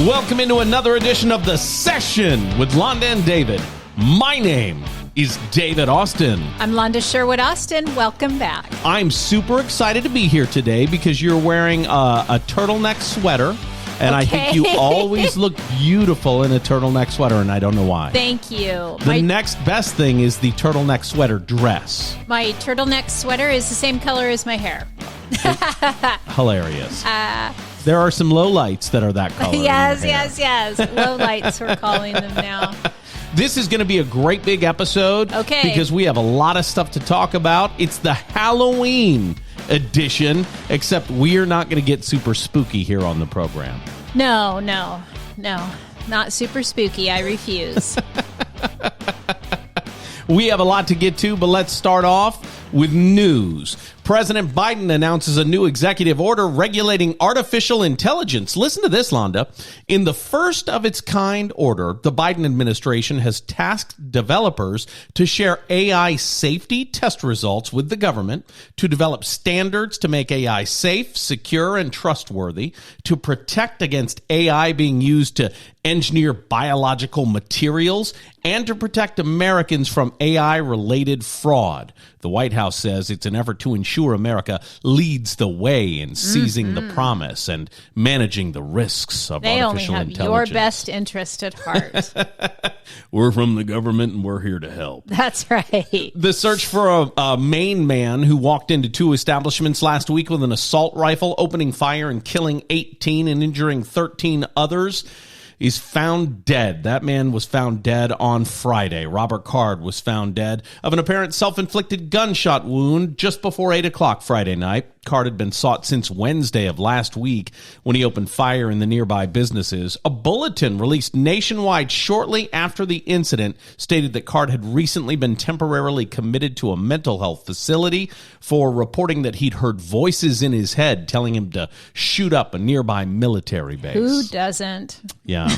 Welcome into another edition of The Session with Londa and David. My name is David Austin. I'm Londa Sherwood Austin. Welcome back. I'm super excited to be here today because you're wearing a turtleneck sweater. And I think you always look beautiful in a turtleneck sweater, and I don't know why. Thank you. The next best thing is the turtleneck sweater dress. My turtleneck sweater is the same color as my hair. Hilarious. There are some lowlights that are that color. Yes. Lowlights, we're calling them now. This is going to be a great big episode. Okay. Because we have a lot of stuff to talk about. It's the Halloween edition, except we're not going to get super spooky here on the program. No. Not super spooky. I refuse. We have a lot to get to, but let's start off with news. President Biden announces a new executive order regulating artificial intelligence. Listen to this, Londa. In the first of its kind order, the Biden administration has tasked developers to share AI safety test results with the government, to develop standards to make AI safe, secure, and trustworthy, to protect against AI being used to engineer biological materials, and to protect Americans from AI-related fraud. The White House says it's an effort to ensure America leads the way in seizing the promise and managing the risks of artificial intelligence. They only have your best interest at heart. We're from the government and we're here to help. That's right. The search for a Maine man who walked into two establishments last week with an assault rifle, opening fire and killing 18 and injuring 13 others, is found dead. That man was found dead on Friday. Robert Card was found dead of an apparent self-inflicted gunshot wound just before 8 o'clock Friday night. Card had been sought since Wednesday of last week when he opened fire in the nearby businesses. A bulletin released nationwide shortly after the incident stated that Card had recently been temporarily committed to a mental health facility for reporting that he'd heard voices in his head telling him to shoot up a nearby military base. Who doesn't? Yeah.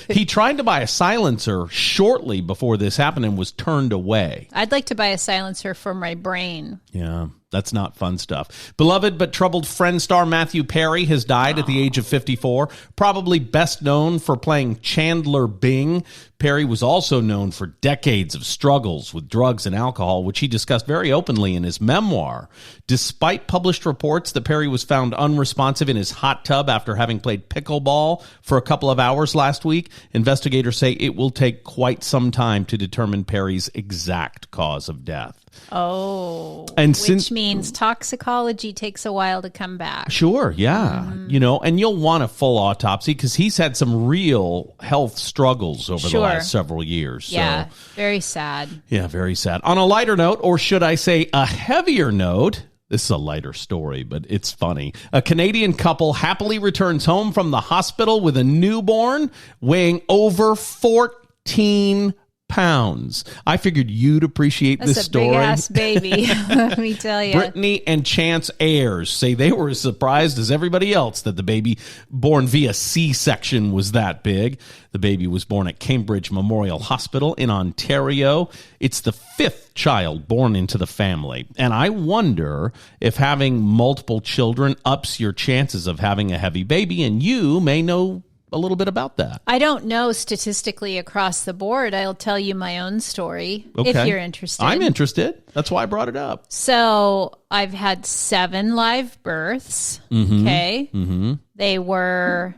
He tried to buy a silencer shortly before this happened and was turned away. I'd like to buy a silencer for my brain. Yeah. That's not fun stuff. Beloved but troubled Friends star Matthew Perry has died at the age of 54, probably best known for playing Chandler Bing. Perry was also known for decades of struggles with drugs and alcohol, which he discussed very openly in his memoir. Despite published reports that Perry was found unresponsive in his hot tub after having played pickleball for a couple of hours last week, investigators say it will take quite some time to determine Perry's exact cause of death. Oh, and which means toxicology takes a while to come back. Sure, yeah. And you'll want a full autopsy because he's had some real health struggles over the last several years. Yeah, very sad. Yeah, very sad. On a lighter note, or should I say a heavier note, this is a lighter story, but it's funny. A Canadian couple happily returns home from the hospital with a newborn weighing over 14 pounds. I figured you'd appreciate this story. That's a big-ass baby, let me tell you. Brittany and Chance Ayers say they were as surprised as everybody else that the baby born via C-section was that big. The baby was born at Cambridge Memorial Hospital in Ontario. It's the fifth child born into the family. And I wonder if having multiple children ups your chances of having a heavy baby, and you may know a little bit about that. I don't know statistically across the board. I'll tell you my own story if you're interested. I'm interested. That's why I brought it up. So I've had 7 live births. Okay. Mm-hmm. They were,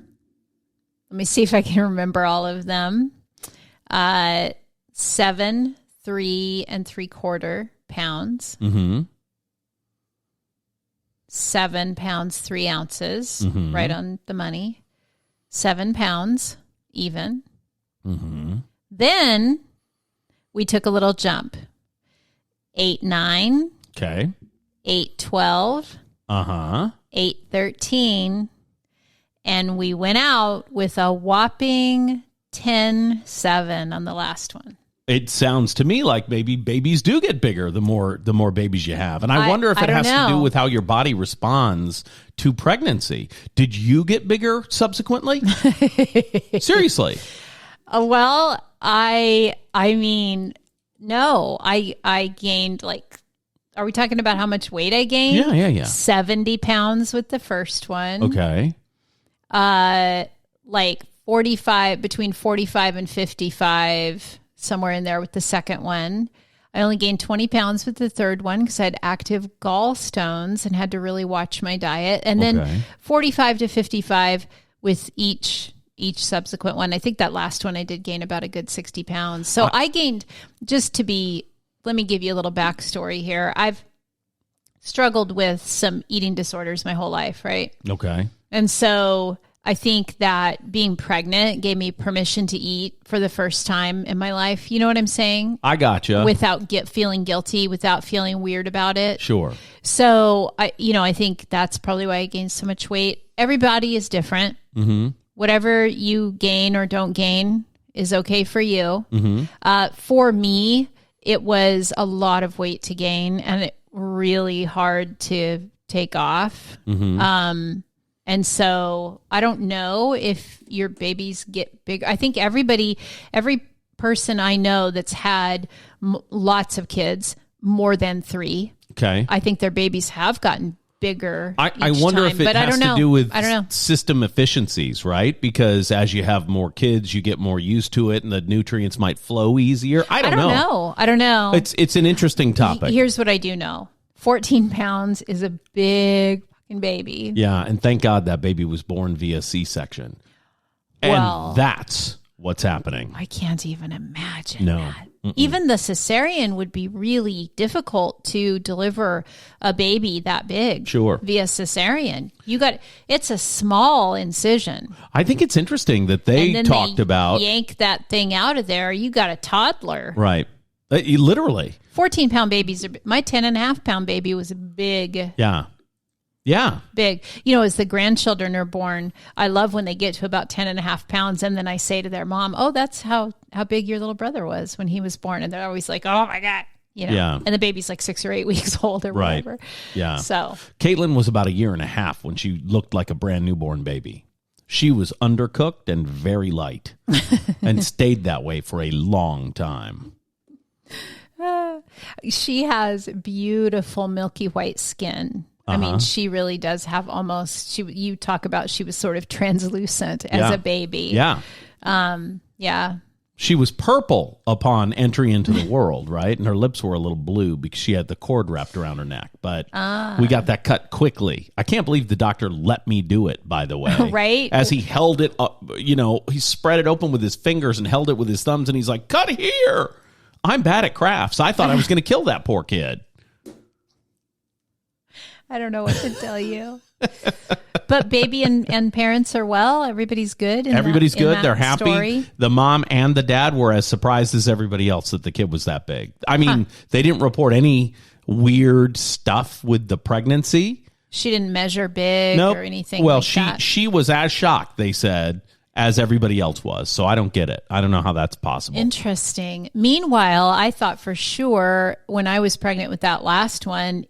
let me see if I can remember all of them. 7 3 3/4 pounds. 7 pounds 3 ounces. Right on the money. 7 pounds even. Then we took a little jump. 8 9. Okay. 8 12. 8 13. And we went out with a whopping 10 7 on the last one. It sounds to me like maybe babies do get bigger the more babies you have. And I wonder if it has to do with how your body responds to pregnancy. Did you get bigger subsequently? Seriously. Well, I mean, no. I gained are we talking about how much weight I gained? Yeah. 70 pounds with the first one. Okay. like 45, between 45 and 55, somewhere in there with the second one. I only gained 20 pounds with the third one because I had active gallstones and had to really watch my diet. And then 45 to 55 with each subsequent one. I think that last one I did gain about a good 60 pounds. So I gained, let me give you a little backstory here. I've struggled with some eating disorders my whole life, right? Okay. And so I think that being pregnant gave me permission to eat for the first time in my life. You know what I'm saying? I gotcha. Without feeling guilty, without feeling weird about it. Sure. So I think that's probably why I gained so much weight. Everybody is different. Mm-hmm. Whatever you gain or don't gain is okay for you. Mm-hmm. For me, it was a lot of weight to gain and it really hard to take off. Mm-hmm. And so I don't know if your babies get big. I think every person I know that's had lots of kids, more than 3. Okay. I think their babies have gotten bigger. I wonder time, if it has to do with I don't know. system efficiencies, right? Because as you have more kids, you get more used to it and the nutrients might flow easier. I don't know. I don't know. It's an interesting topic. Here's what I do know. 14 pounds is a big fucking baby. Yeah, and thank God that baby was born via C-section. And that's what's happening. I can't even imagine that. Mm-mm. Even the cesarean would be really difficult to deliver a baby that big. Sure. Via cesarean. It's a small incision. I think it's interesting that they talked about yank that thing out of there. You got a toddler. Right. Literally. 14-pound babies my 10.5-pound baby was big. Yeah. Yeah. Big. As the grandchildren are born, I love when they get to about 10.5 pounds. And then I say to their mom, oh, that's how big your little brother was when he was born. And they're always like, oh my God. Yeah. And the baby's like 6 or 8 weeks old or whatever. Yeah. So Caitlin was about 1.5 years when she looked like a brand newborn baby. She was undercooked and very light and stayed that way for a long time. She has beautiful milky white skin. I mean, she really does have you talk about she was sort of translucent as a baby. Yeah. Yeah. She was purple upon entry into the world, right? And her lips were a little blue because she had the cord wrapped around her neck. But we got that cut quickly. I can't believe the doctor let me do it, by the way. Right? As he held it up, he spread it open with his fingers and held it with his thumbs. And he's like, cut here. I'm bad at crafts. I thought I was going to kill that poor kid. I don't know what to tell you. But baby and parents are well. Everybody's good. Everybody's good. They're happy. Story. The mom and the dad were as surprised as everybody else that the kid was that big. I mean, they didn't report any weird stuff with the pregnancy. She didn't measure big or anything well, like that. She was as shocked, they said, as everybody else was. So I don't get it. I don't know how that's possible. Interesting. Meanwhile, I thought for sure when I was pregnant with that last one,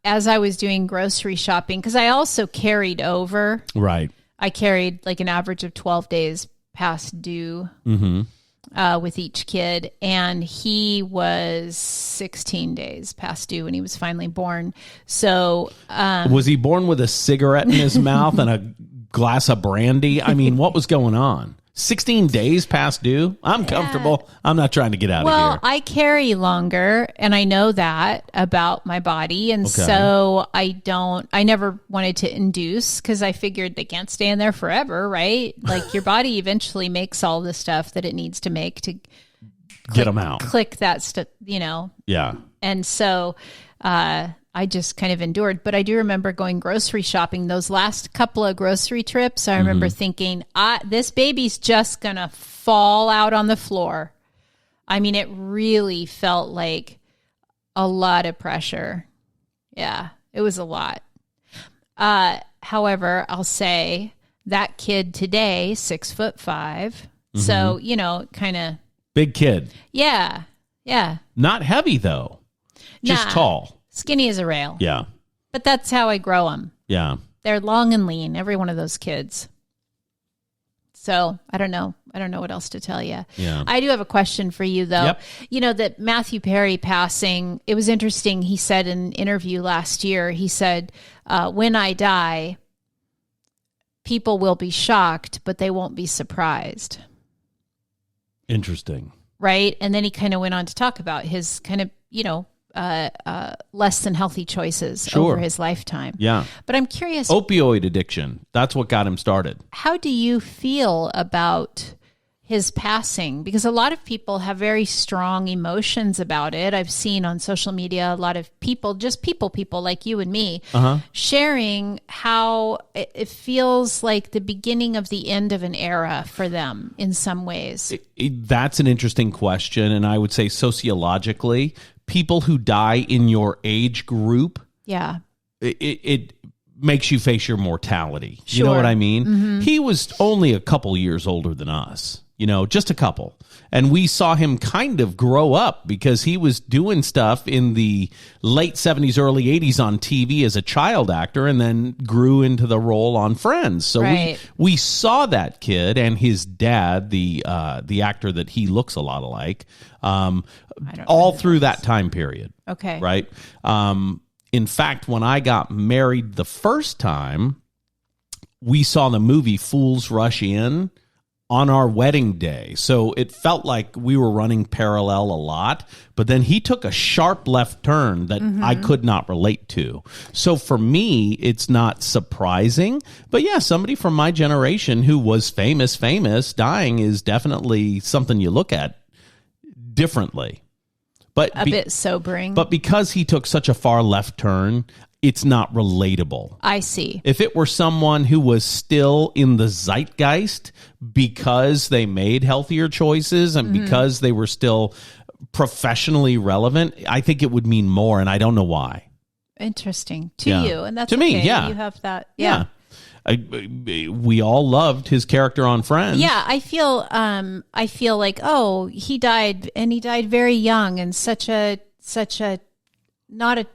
as I was doing grocery shopping, because I also carried over. Right. I carried like an average of 12 days past due with each kid. And he was 16 days past due when he was finally born. So was he born with a cigarette in his mouth and a glass of brandy? I mean, what was going on? 16 days past due? I'm comfortable. I'm not trying to get out of here. Well, I carry longer, and I know that about my body. And so I never wanted to induce because I figured they can't stay in there forever, right? Like your body eventually makes all the stuff that it needs to make to get them out. Click that Yeah. And so I just kind of endured. But I do remember going grocery shopping. Those last couple of grocery trips, I remember thinking, this baby's just going to fall out on the floor. I mean, it really felt like a lot of pressure. Yeah, it was a lot. However, I'll say that kid today, 6'5". So, kind of. Big kid. Yeah. Yeah. Not heavy, though. Just tall. Skinny as a rail. Yeah. But that's how I grow them. Yeah. They're long and lean, every one of those kids. So I don't know. I don't know what else to tell you. Yeah. I do have a question for you, though. Yep. That Matthew Perry passing, it was interesting. He said in an interview last year, he said, when I die, people will be shocked, but they won't be surprised. Interesting. Right? And then he kind of went on to talk about his kind of, less than healthy choices over his lifetime. Yeah. But I'm curious. Opioid addiction. That's what got him started. How do you feel about his passing? Because a lot of people have very strong emotions about it. I've seen on social media a lot of people, just people like you and me, sharing how it feels like the beginning of the end of an era for them in some ways. That's an interesting question. And I would say sociologically, people who die in your age group, it makes you face your mortality. Sure. You know what I mean? He was only a couple years older than us. Just a couple. And we saw him kind of grow up because he was doing stuff in the late 70s, early 80s on TV as a child actor and then grew into the role on Friends. So we saw that kid and his dad, the actor that he looks a lot alike, all through that time period. Okay. Right? In fact, when I got married the first time, we saw the movie Fools Rush In on our wedding day. So it felt like we were running parallel a lot, but then he took a sharp left turn that I could not relate to. So for me, it's not surprising, but yeah, somebody from my generation who was famous dying is definitely something you look at differently. But a bit sobering. But because he took such a far left turn, it's not relatable. I see. If it were someone who was still in the zeitgeist because they made healthier choices and because they were still professionally relevant, I think it would mean more, and I don't know why. Interesting. To you, and that's to okay. me, yeah. You have that. Yeah. We all loved his character on Friends. Yeah, I feel like, oh, he died, and he died very young, and such a not a,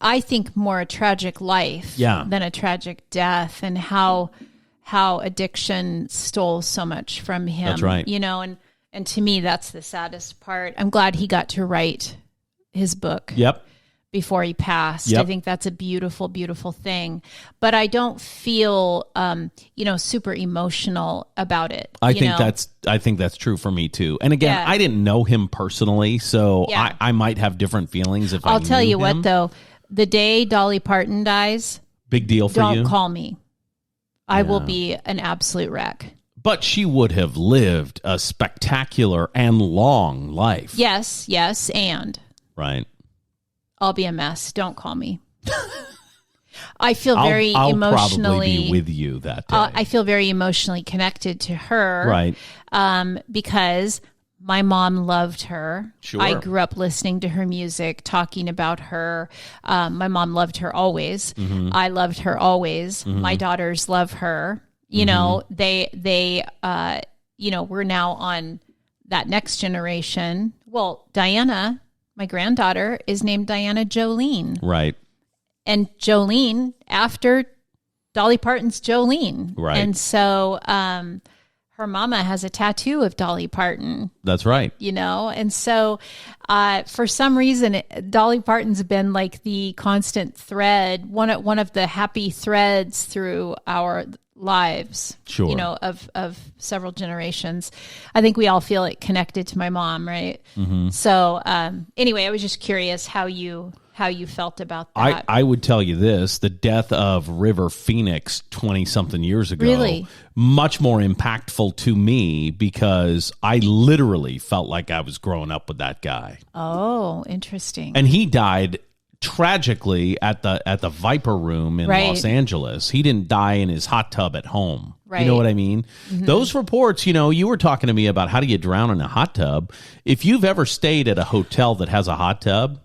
I think more a tragic life than a tragic death, and how addiction stole so much from him. That's right. And to me, that's the saddest part. I'm glad he got to write his book. Yep. Before he passed. Yep. I think that's a beautiful, beautiful thing. But I don't feel, super emotional about it. I think that's true for me too. And again, I didn't know him personally, so I might have different feelings if I'll tell you what, though, the day Dolly Parton dies, big deal for you. Don't call me. I will be an absolute wreck. But she would have lived a spectacular and long life. Yes, and right. I'll be a mess. Don't call me. I feel very I'll emotionally probably be with you that day. I feel very emotionally connected to her, right? Because my mom loved her. Sure. I grew up listening to her music, talking about her. My mom loved her always. I loved her always. My daughters love her. They we're now on that next generation. Well, Diana, my granddaughter, is named Diana Jolene. Right. And Jolene after Dolly Parton's Jolene. Right. And so her mama has a tattoo of Dolly Parton. That's right. And so for some reason, Dolly Parton's been like the constant thread, one of the happy threads through our lives, sure. Of several generations. I think we all feel it connected to my mom, right? So anyway, I was just curious how you felt about that. I would tell you this, the death of River Phoenix 20-something years ago, really? Much more impactful to me because I literally felt like I was growing up with that guy. Oh, interesting. And he died tragically at the Viper Room in Los Angeles. He didn't die in his hot tub at home. Right. You know what I mean? Those reports, you were talking to me about how do you drown in a hot tub. If you've ever stayed at a hotel that has a hot tub,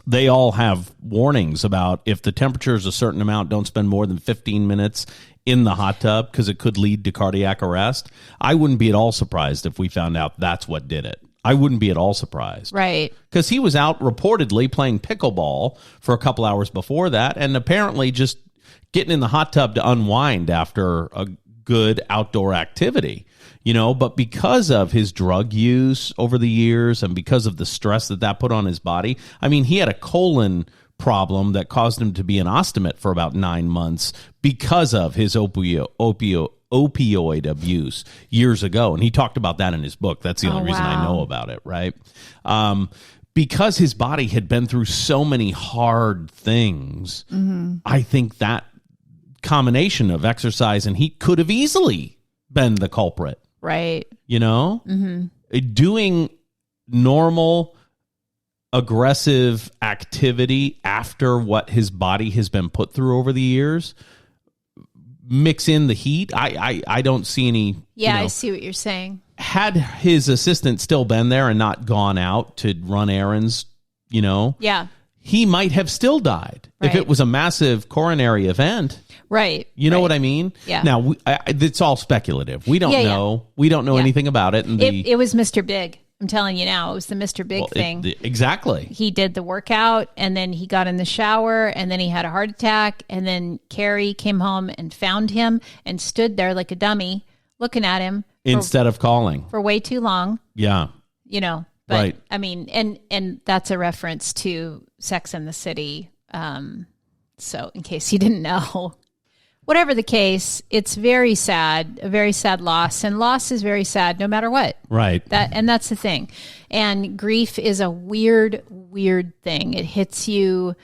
they all have warnings about if the temperature is a certain amount, don't spend more than 15 minutes in the hot tub because it could lead to cardiac arrest. I wouldn't be at all surprised if we found out that's what did it. I wouldn't be at all surprised. Right. Because he was out reportedly playing pickleball for a couple hours before that and apparently just getting in the hot tub to unwind after a good outdoor activity. But because of his drug use over the years and because of the stress that put on his body, I mean, he had a colon problem that caused him to be an ostomy for about 9 months because of his opioid abuse years ago. And he talked about that in his book. That's the only reason I know about it, right? Because his body had been through so many hard things, I think that combination of exercise and heat could have easily been the culprit. Right. You know? Doing normal aggressive activity after what his body has been put through over the years, mix in the heat. I don't see any. Yeah, I see what you're saying. Had his assistant still been there and not gone out to run errands, yeah, he might have still died if it was a massive coronary event. Right. You know what I mean? Yeah. Now, it's all speculative. We don't know. We don't know anything about it. And it was Mr. Big. I'm telling you now, it was the Mr. Big thing. Exactly. He did the workout, and then he got in the shower, and then he had a heart attack, and then Carrie came home and found him and stood there like a dummy looking at him. Instead of calling. For way too long. Yeah. But right. I mean, and that's a reference to Sex and the City. So in case you didn't know. Whatever the case, it's very sad, a very sad loss. And loss is very sad no matter what. Right. That's the thing. And grief is a weird, weird thing. It hits you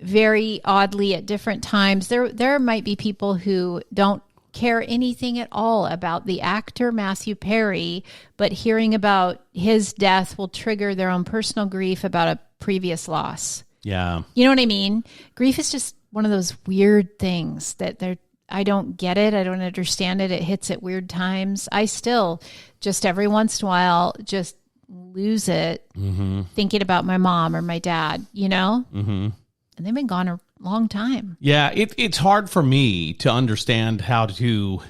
very oddly at different times. There might be people who don't care anything at all about the actor Matthew Perry, but hearing about his death will trigger their own personal grief about a previous loss. Yeah. You know what I mean? Grief is just one of those weird things that I don't get it. I don't understand it. It hits at weird times. I still just every once in a while just lose it thinking about my mom or my dad, and they've been gone a long time. Yeah. It's hard for me to understand how to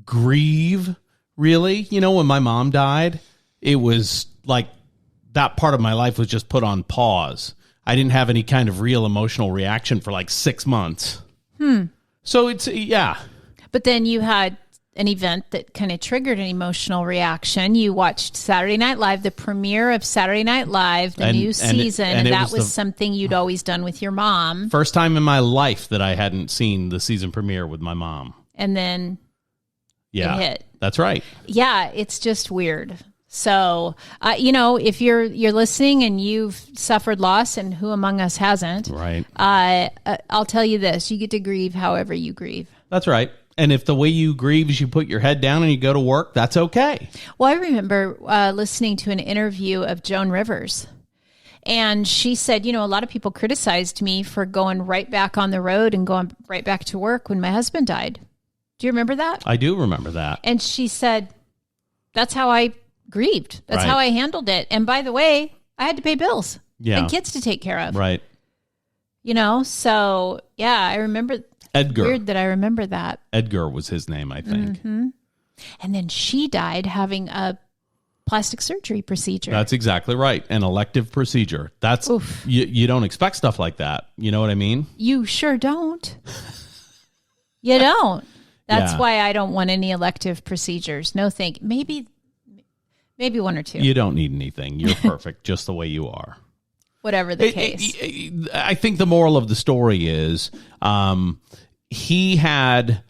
grieve, really. When my mom died, it was like that part of my life was just put on pause. I didn't have any kind of real emotional reaction for like 6 months. So it's, yeah. But then you had an event that kind of triggered an emotional reaction. You watched Saturday Night Live, the premiere of Saturday Night Live, the new season, and that was something you'd always done with your mom. First time in my life that I hadn't seen the season premiere with my mom. And then it hit. That's right. Yeah, it's just weird. So, if you're listening and you've suffered loss, and who among us hasn't, right? I'll tell you this: you get to grieve however you grieve. That's right. And if the way you grieve is you put your head down and you go to work, that's okay. Well, I remember listening to an interview of Joan Rivers, and she said, a lot of people criticized me for going right back on the road and going right back to work when my husband died. Do you remember that? I do remember that. And she said, that's how I grieved. That's how I handled it. And by the way, I had to pay bills and kids to take care of. Right. So yeah, I remember. Edgar. Weird that I remember that. Edgar was his name, I think. And then she died having a plastic surgery procedure. That's exactly right. An elective procedure. That's, you don't expect stuff like that. You know what I mean? You sure don't. You don't. That's why I don't want any elective procedures. No, maybe one or two. You don't need anything. You're perfect just the way you are. Whatever the case. I think the moral of the story is he had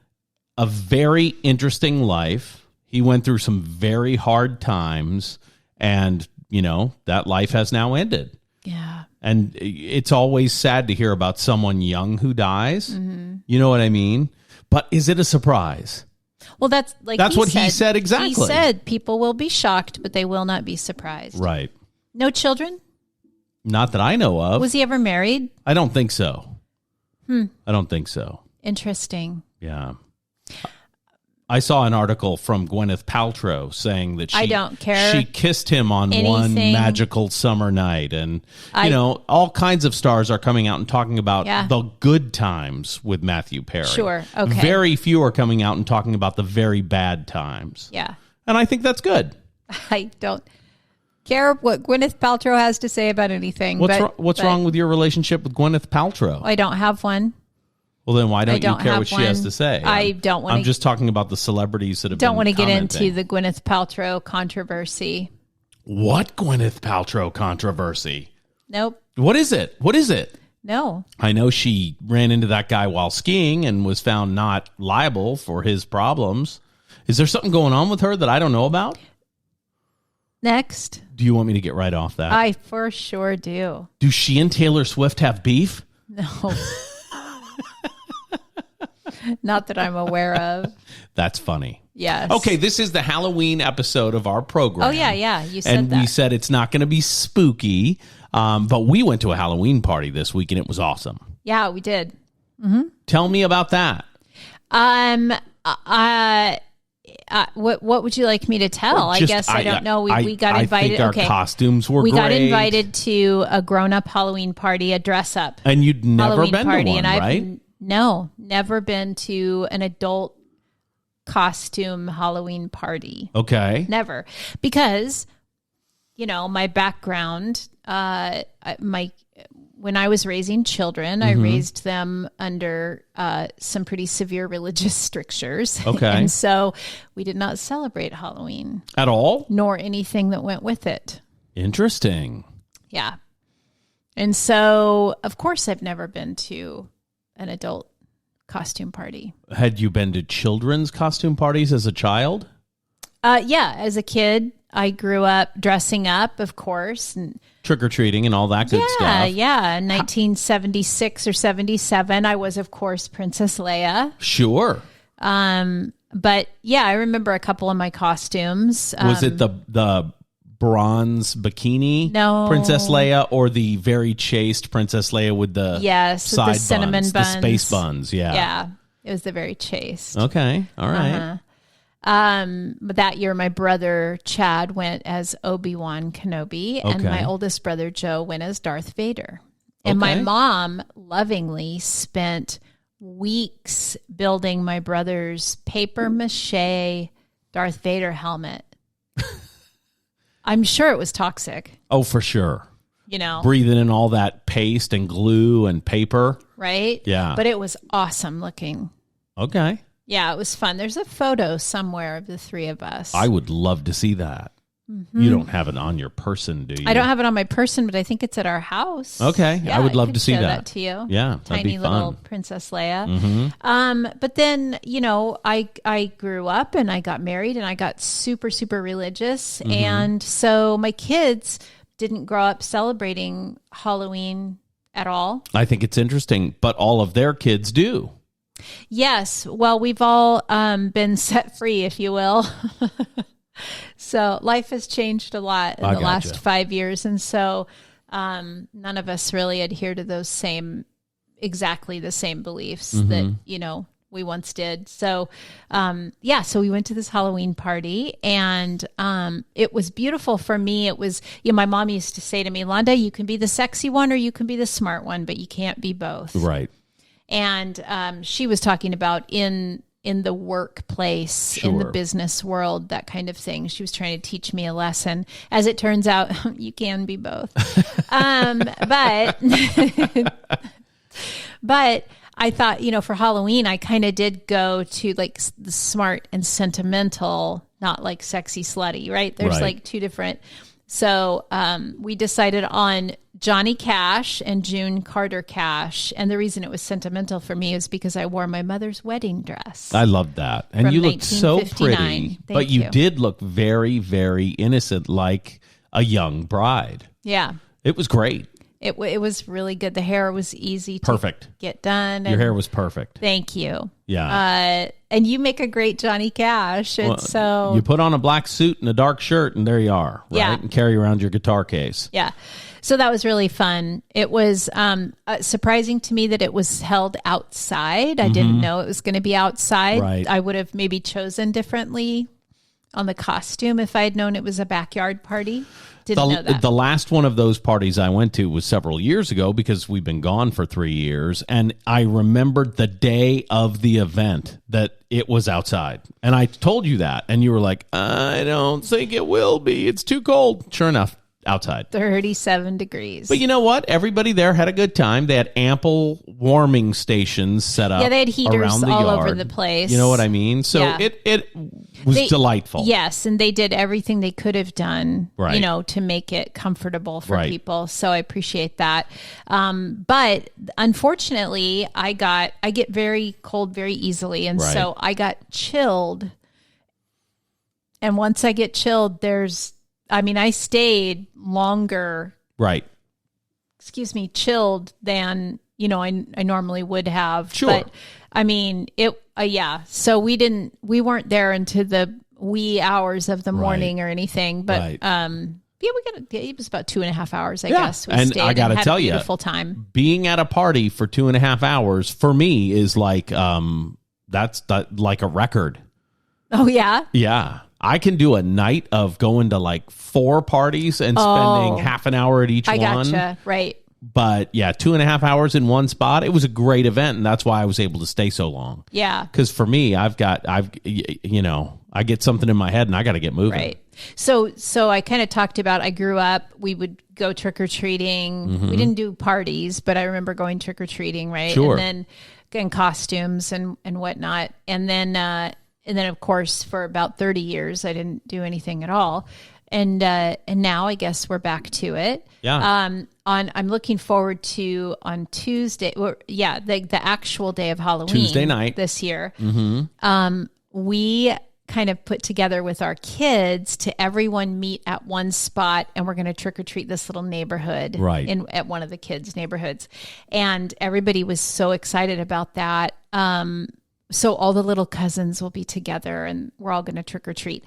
a very interesting life. He went through some very hard times, and, that life has now ended. Yeah. And it's always sad to hear about someone young who dies. You know what I mean? But is it a surprise? Well, that's what he said exactly. He said people will be shocked, but they will not be surprised. Right. No children? Not that I know of. Was he ever married? I don't think so. I don't think so. Interesting. Yeah. I saw an article from Gwyneth Paltrow saying that I don't care. She kissed him on one magical summer night. And, all kinds of stars are coming out and talking about the good times with Matthew Perry. Sure. Okay. Very few are coming out and talking about the very bad times. Yeah. And I think that's good. I don't care what Gwyneth Paltrow has to say about anything. What's wrong with your relationship with Gwyneth Paltrow? I don't have one. Well, then why don't you care what she has to say? I don't want to. I'm just talking about the celebrities that have don't want to get commenting. into the Gwyneth Paltrow controversy. What Gwyneth Paltrow controversy? Nope. What is it? What is it? No. I know she ran into that guy while skiing and was found not liable for his problems. Is there something going on with her that I don't know about? Next. Do you want me to get right off that? I for sure do. Do she and Taylor Swift have beef? No. Not that I'm aware of. That's funny. Yes. Okay, this is the Halloween episode of our program. Oh, yeah. You said and that. we said it's not going to be spooky, but we went to a Halloween party this week, and it was awesome. Yeah, we did. Tell me about that. What would you like me to tell? I guess I don't know. We got invited. I think our costumes were great. We got invited to a grown-up Halloween party, a dress-up. And you'd never Halloween been party, to one, and right? No, never been to an adult costume Halloween party. Okay. Never. Because, my background, when I was raising children, I raised them under some pretty severe religious strictures. Okay. And so we did not celebrate Halloween. At all? Nor anything that went with it. Interesting. Yeah. And so, of course, I've never been to an adult costume party. Had you been to children's costume parties as a child? Yeah. As a kid, I grew up dressing up, of course. And trick-or-treating and all that good stuff. Yeah. In 1976 or 77, I was, of course, Princess Leia. Sure. But yeah, I remember a couple of my costumes. Was it the bronze bikini Princess Leia, or the very chaste Princess Leia with the side the cinnamon buns, the space buns? Yeah, it was the very chaste. Okay, all right. But that year, my brother Chad went as Obi-Wan Kenobi, and my oldest brother Joe went as Darth Vader. And my mom lovingly spent weeks building my brother's paper mache Darth Vader helmet. I'm sure it was toxic. Oh, for sure. Breathing in all that paste and glue and paper. Right? Yeah. But it was awesome looking. Okay. Yeah, it was fun. There's a photo somewhere of the three of us. I would love to see that. You don't have it on your person, do you? I don't have it on my person, but I think it's at our house. Okay. Yeah, I would love to see show that to you. Yeah, that'd be Tiny little fun. Princess Leia. But then, I grew up and I got married and I got super, super religious. And so my kids didn't grow up celebrating Halloween at all. I think it's interesting, but all of their kids do. Yes. Well, we've all been set free, if you will. So life has changed a lot in the last 5 years. And so none of us really adhere to those exactly the same beliefs that, we once did. So, so we went to this Halloween party and it was beautiful for me. It was, my mom used to say to me, Londa, you can be the sexy one or you can be the smart one, but you can't be both. Right. And she was talking about in the workplace, in the business world, that kind of thing. She was trying to teach me a lesson. As it turns out, you can be both. But I thought, for Halloween, I kind of did go to like the smart and sentimental, not like sexy slutty, right? There's like two different. So we decided on Johnny Cash and June Carter Cash. And the reason it was sentimental for me is because I wore my mother's wedding dress. I loved that. And you looked so pretty. But you did look very, very innocent, like a young bride. Yeah. It was great. It was really good. The hair was easy to get done. Your hair was perfect. Thank you. Yeah. And you make a great Johnny Cash. And so you put on a black suit and a dark shirt and there you are, right? Yeah. And carry around your guitar case. Yeah. So that was really fun. It was surprising to me that it was held outside. I didn't know it was going to be outside. Right. I would have maybe chosen differently on the costume if I had known it was a backyard party. Didn't know that. The last one of those parties I went to was several years ago because we've been gone for 3 years. And I remembered the day of the event that it was outside. And I told you that. And you were like, I don't think it will be. It's too cold. Sure enough, outside. 37 degrees. But you know what? Everybody there had a good time. They had ample warming stations set up. Yeah, they had heaters around the all yard. over the place. You know what I mean? So Yeah. it was delightful. Yes, and they did everything they could have done, Right. to make it comfortable for Right. people. So I appreciate that. But unfortunately, I get very cold very easily, and Right. so I got chilled. And once I get chilled, I stayed longer, Right. chilled than, I normally would have. Sure. But so we weren't there into the wee hours of the morning or anything, but, Right. it was about 2.5 hours, I Yeah. guess. We And stayed I gotta had tell a you, beautiful time. being at a party for 2.5 hours for me is like, that's like a record. Oh yeah. Yeah. I can do a night of going to like 4 parties and spending half an hour at each I one. gotcha. Right. But yeah, 2.5 hours in one spot. It was a great event, and that's why I was able to stay so long. Yeah. Because for me, I get something in my head, and I got to get moving. Right. So I kind of talked about, I grew up, we would go trick-or-treating. Mm-hmm. We didn't do parties, but I remember going trick-or-treating, right? Sure. And then in costumes and whatnot. And then of course, for about 30 years, I didn't do anything at all. And now I guess we're back to it. Yeah. I'm looking forward to on Tuesday. The actual day of Halloween, Tuesday night this year. Mm-hmm. We kind of put together with our kids to everyone meet at one spot, and we're going to trick or treat this little neighborhood, right, at one of the kids' neighborhoods, and everybody was so excited about that. So all the little cousins will be together, and we're all going to trick or treat.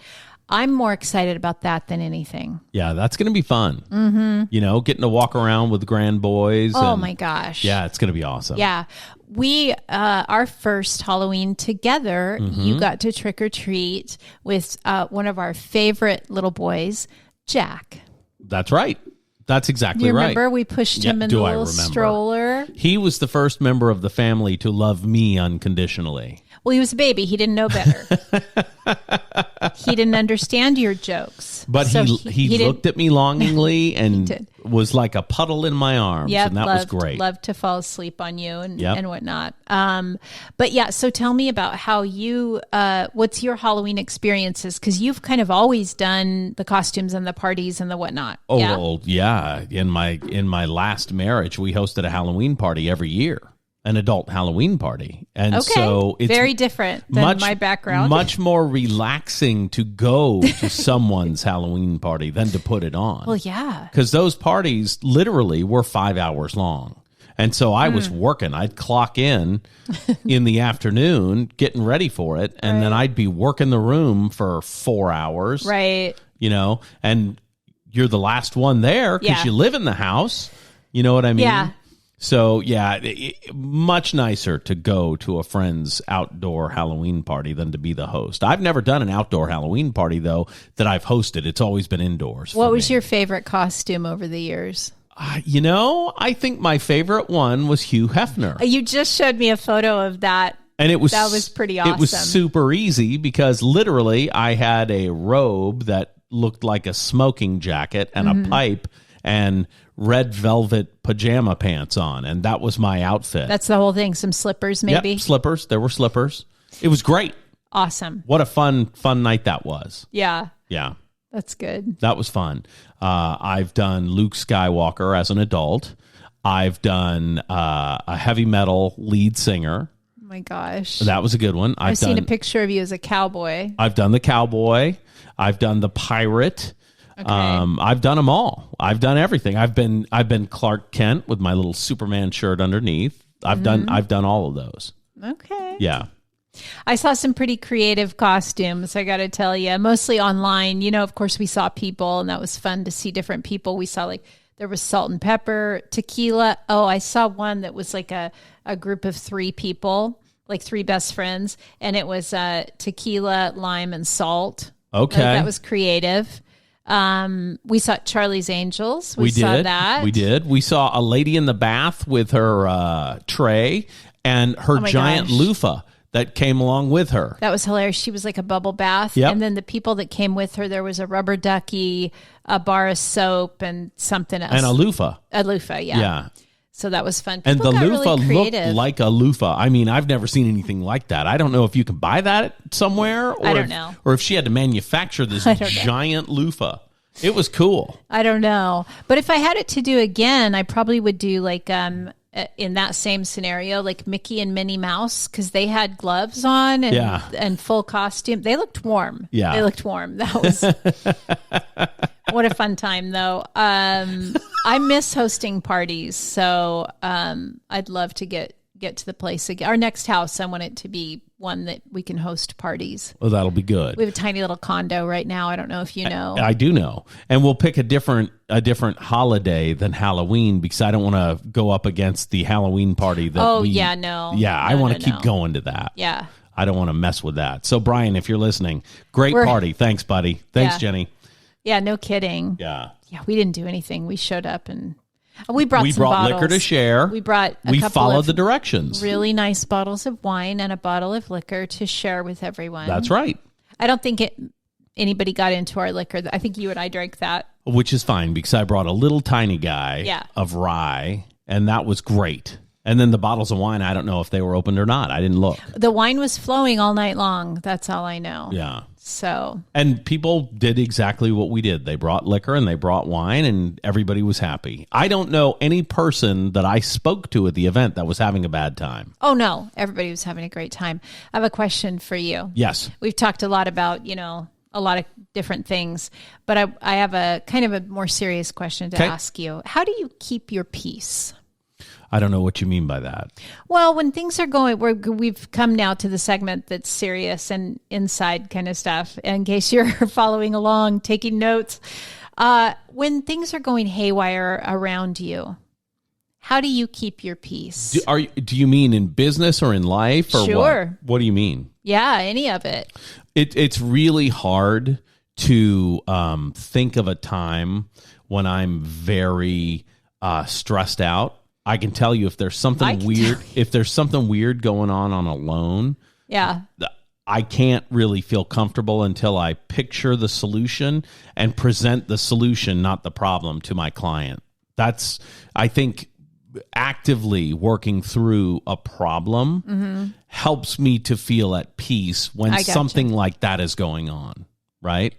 I'm more excited about that than anything. Yeah, that's going to be fun. Mm-hmm. Getting to walk around with grand boys. Oh, my gosh. Yeah, it's going to be awesome. Yeah. We, our first Halloween together, you got to trick or treat with one of our favorite little boys, Jack. That's right. That's exactly you right. Remember we pushed him in the little stroller? He was the first member of the family to love me unconditionally. Well, he was a baby. He didn't know better. He didn't understand your jokes. But so he looked at me longingly and was like a puddle in my arms. Yep, and that was great. Loved to fall asleep on you and whatnot. But yeah, so tell me about how you, what's your Halloween experiences? Because you've kind of always done the costumes and the parties and the whatnot. Oh, yeah? Well, yeah. In my last marriage, we hosted a Halloween party every year. An adult Halloween party. And so it's very different than my background. Much more relaxing to go to someone's Halloween party than to put it on. Well, yeah. Because those parties literally were 5 hours long. And so I was working. I'd clock in the afternoon, getting ready for it. And then I'd be working the room for 4 hours. Right. And you're the last one there because you live in the house. You know what I mean? Yeah. So, yeah, much nicer to go to a friend's outdoor Halloween party than to be the host. I've never done an outdoor Halloween party, though, that I've hosted. It's always been indoors. What was your favorite costume over the years? I think my favorite one was Hugh Hefner. You just showed me a photo of that. And that was pretty awesome. It was super easy because literally I had a robe that looked like a smoking jacket and a pipe and red velvet pajama pants on, and that was my outfit. That's the whole thing. Some slippers, maybe? Yep, slippers. There were slippers. It was great. Awesome. What a fun night that was. Yeah. Yeah. That's good. That was fun. I've done Luke Skywalker as an adult. I've done a heavy metal lead singer. Oh my gosh. That was a good one. I've seen a picture of you as a cowboy. I've done the cowboy. I've done the pirate. Okay. I've done them all. I've done everything. I've been Clark Kent with my little Superman shirt underneath. I've done all of those. Okay. Yeah. I saw some pretty creative costumes, I got to tell you, mostly online. Of course, we saw people, and that was fun to see different people. We saw there was salt and pepper, tequila. Oh, I saw one that was like a group of 3 people, like 3 best friends, and it was tequila, lime, and salt. Okay. That was creative. We saw Charlie's Angels. We saw that. We did. We saw a lady in the bath with her tray and her giant loofah that came along with her. That was hilarious. She was like a bubble bath. Yep. And then the people that came with her, there was a rubber ducky, a bar of soap, and something else. And a loofah. A loofah, yeah. Yeah. So that was fun. And People the got loofah really looked creative. like a loofah. I mean, I've never seen anything like that. I don't know if you can buy that somewhere. Or I don't know. Or if she had to manufacture this giant loofah. It was cool. I don't know. But if I had it to do again, I probably would do like in that same scenario, like Mickey and Minnie Mouse, because they had gloves on and full costume. They looked warm. Yeah. They looked warm. That was what a fun time, though. I miss hosting parties, so I'd love to get to the place again. Our next house, I want it to be one that we can host parties. Well, that'll be good. We have a tiny little condo right now. I don't know if you know. I do know. And we'll pick a different holiday than Halloween because I don't want to go up against the Halloween party that I want to keep going to that. Yeah. I don't want to mess with that. So Brian, if you're listening, great party. Thanks, buddy. Thanks, Jenny. Yeah, no kidding. Yeah. Yeah, we didn't do anything. We showed up and we brought liquor to share. We brought we followed the directions. Really nice bottles of wine and a bottle of liquor to share with everyone. That's right. I don't think anybody got into our liquor. I think you and I drank that. Which is fine because I brought a little tiny guy of rye, and that was great. And then the bottles of wine, I don't know if they were opened or not. I didn't look. The wine was flowing all night long. That's all I know. Yeah. So. And people did exactly what we did. They brought liquor and they brought wine and everybody was happy. I don't know any person that I spoke to at the event that was having a bad time. Oh, no. Everybody was having a great time. I have a question for you. Yes. We've talked a lot about, a lot of different things, but I have a kind of a more serious question to ask you. How do you keep your peace? I don't know what you mean by that. Well, when things are going, we've come now to the segment that's serious and inside kind of stuff. In case you're following along, taking notes, when things are going haywire around you, how do you keep your peace? Do you mean in business or in life? Or sure. What do you mean? Yeah, any of it. It's really hard to think of a time when I'm very stressed out. I can tell you if there's something weird going on a loan. Yeah. I can't really feel comfortable until I picture the solution and present the solution, not the problem, to my client. That's, I think, actively working through a problem helps me to feel at peace when something like that is going on, right?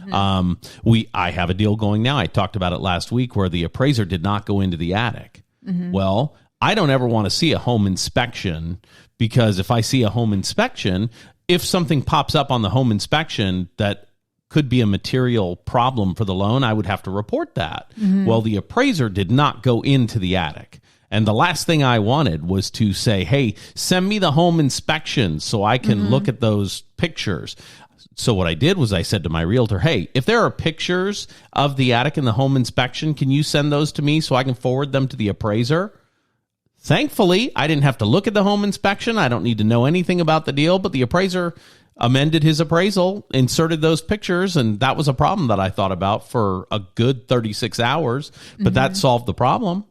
I have a deal going now. I talked about it last week where the appraiser did not go into the attic. Well, I don't ever want to see a home inspection because if I see a home inspection, if something pops up on the home inspection that could be a material problem for the loan, I would have to report that. Well, the appraiser did not go into the attic. And the last thing I wanted was to say, hey, send me the home inspection so I can look at those pictures. So what I did was I said to my realtor, hey, if there are pictures of the attic in the home inspection, can you send those to me so I can forward them to the appraiser? Thankfully, I didn't have to look at the home inspection. I don't need to know anything about the deal, but the appraiser amended his appraisal, inserted those pictures, and that was a problem that I thought about for a good 36 hours, but that solved the problem.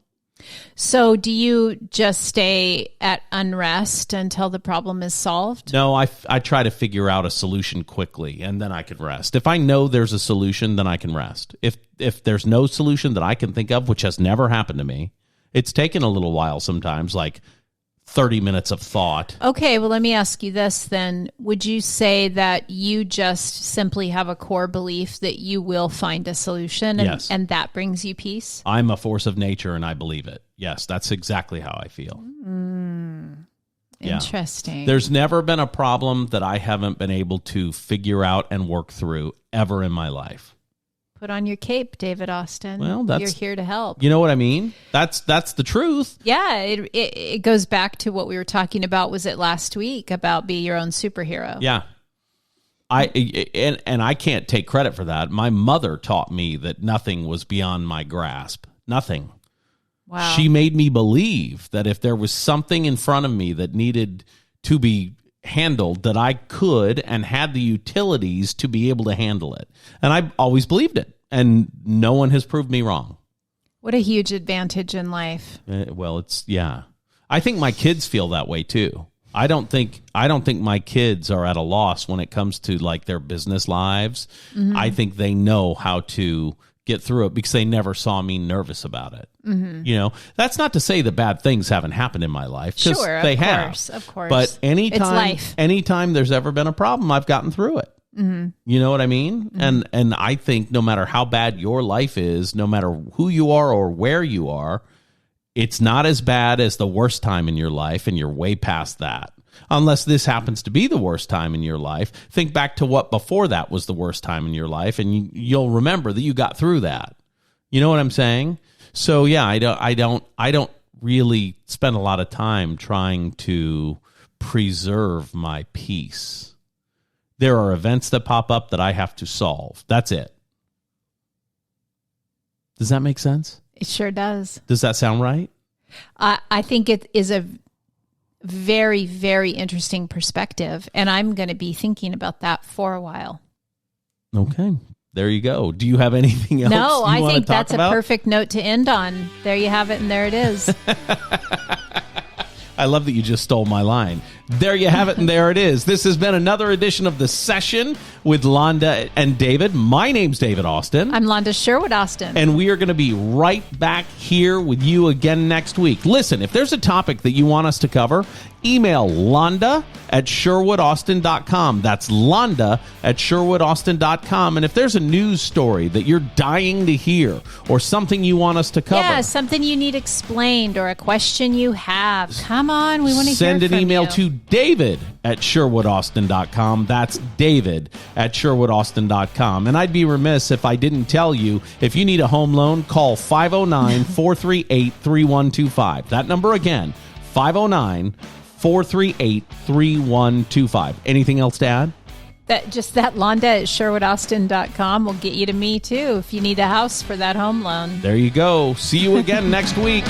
So do you just stay at unrest until the problem is solved? No, I try to figure out a solution quickly, and then I can rest. If I know there's a solution, then I can rest. If there's no solution that I can think of, which has never happened to me, it's taken a little while sometimes, like 30 minutes of thought. Okay, well, let me ask you this then. Would you say that you just simply have a core belief that you will find a solution Yes. and that brings you peace? I'm a force of nature and I believe it. Yes, that's exactly how I feel. Interesting. There's never been a problem that I haven't been able to figure out and work through ever in my life. Put on your cape, David Austin. Well, you're here to help. You know what I mean? That's the truth. Yeah, it goes back to what we were talking about. Was it last week about be your own superhero? Yeah. I can't take credit for that. My mother taught me that nothing was beyond my grasp. Nothing. Wow. She made me believe that if there was something in front of me that needed to be handled, that I could and had the utilities to be able to handle it. And I always believed it. And no one has proved me wrong. What a huge advantage in life. Well, I think my kids feel that way too. I don't think my kids are at a loss when it comes to like their business lives. Mm-hmm. I think they know how to get through it because they never saw me nervous about it. Mm-hmm. You know, that's not to say that bad things haven't happened in my life. Sure, they of course. But anytime there's ever been a problem, I've gotten through it. Mm-hmm. You know what I mean? Mm-hmm. And I think no matter how bad your life is, no matter who you are or where you are, it's not as bad as the worst time in your life, and you're way past that. Unless this happens to be the worst time in your life, think back to what before that was the worst time in your life, and you'll remember that you got through that. You know what I'm saying? So yeah, I don't really spend a lot of time trying to preserve my peace. There are events that pop up that I have to solve. That's it. Does that make sense? It sure does. Does that sound right? I think it is a very, very interesting perspective, and I'm going to be thinking about that for a while. Okay. There you go. Do you have anything else? No, I think that's about? A perfect note to end on. There you have it, and there it is. I love that you just stole my line. There you have it, and there it is. This has been another edition of The Session with Londa and David. My name's David Austin. I'm Londa Sherwood Austin. And we are going to be right back here with you again next week. Listen, if there's a topic that you want us to cover, email Londa@SherwoodAustin.com. That's Londa@SherwoodAustin.com. And if there's a news story that you're dying to hear or something you want us to cover. Yeah, something you need explained or a question you have. Come on, we want to hear from you. Send an email to David@SherwoodAustin.com. That's David@SherwoodAustin.com. And I'd be remiss if I didn't tell you, if you need a home loan, call 509-438-3125. That number again, 509-438-3125. Anything else to add? That Londa@SherwoodAustin.com will get you to me too if you need a house for that home loan. There you go. See you again next week.